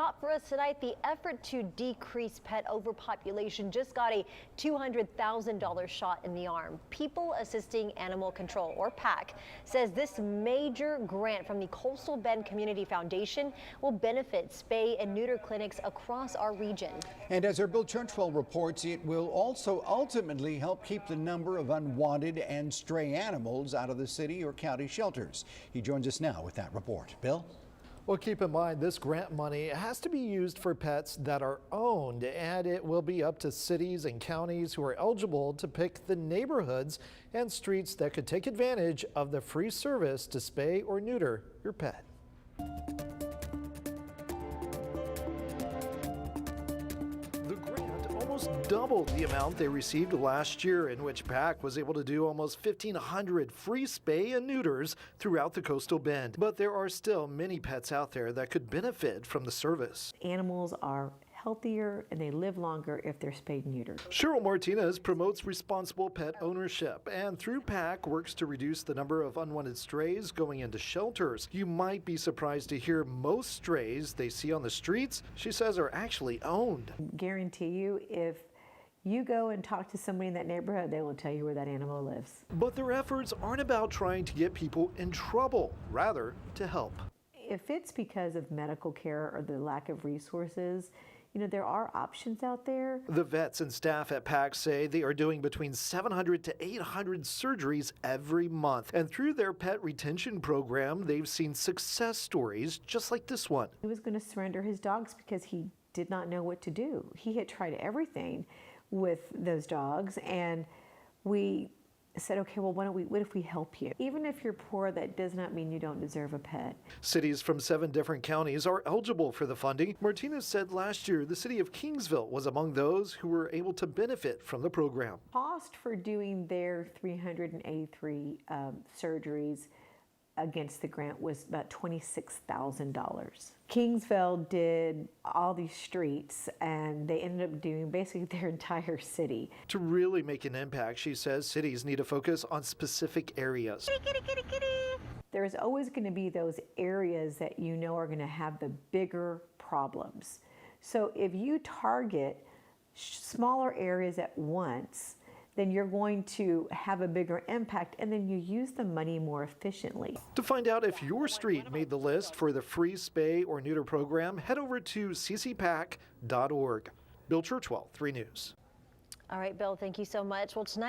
top for us tonight, the effort to decrease pet overpopulation just got a $200,000 shot in the arm. People Assisting Animal Control, or PAAC, says this major grant from the Coastal Bend Community Foundation will benefit spay and neuter clinics across our region. And as our Bill Churchwell reports, it will also ultimately help keep the number of unwanted and stray animals out of the city or county shelters. He joins us now with that report. Bill? Well, keep in mind, this grant money has to be used for pets that are owned, and it will be up to cities and counties who are eligible to pick the neighborhoods and streets that could take advantage of the free service to spay or neuter your pet. The grant almost doubled the amount they received last year, in which PAAC was able to do almost 1,500 free spay and neuters throughout the Coastal Bend. But there are still many pets out there that could benefit from the service. Animals are healthier and they live longer if they're spayed and neutered. Cheryl Martinez promotes responsible pet ownership and through PAAC works to reduce the number of unwanted strays going into shelters. You might be surprised to hear most strays they see on the streets, she says, are actually owned. Guarantee you, if you go and talk to somebody in that neighborhood, they will tell you where that animal lives. But their efforts aren't about trying to get people in trouble, rather to help. If it's because of medical care or the lack of resources, there are options out there. The vets and staff at PAAC say they are doing between 700 to 800 surgeries every month. And through their pet retention program, they've seen success stories just like this one. He was going to surrender his dogs because he did not know what to do. He had tried everything with those dogs, and we said, okay, well, what if we help you? Even if you're poor, that does not mean you don't deserve a pet. Cities from 7 different counties are eligible for the funding. Martinez said last year the city of Kingsville was among those who were able to benefit from the program. Cost for doing their 383 surgeries against the grant was about $26,000. Kingsville did all these streets and they ended up doing basically their entire city. To really make an impact, she says cities need to focus on specific areas. There's always going to be those areas that are going to have the bigger problems. So if you target smaller areas at once, then you're going to have a bigger impact, and then you use the money more efficiently. To find out if your street made the list for the free spay or neuter program, head over to ccpac.org. Bill Churchwell, 3 News. All right, Bill, thank you so much. Well, tonight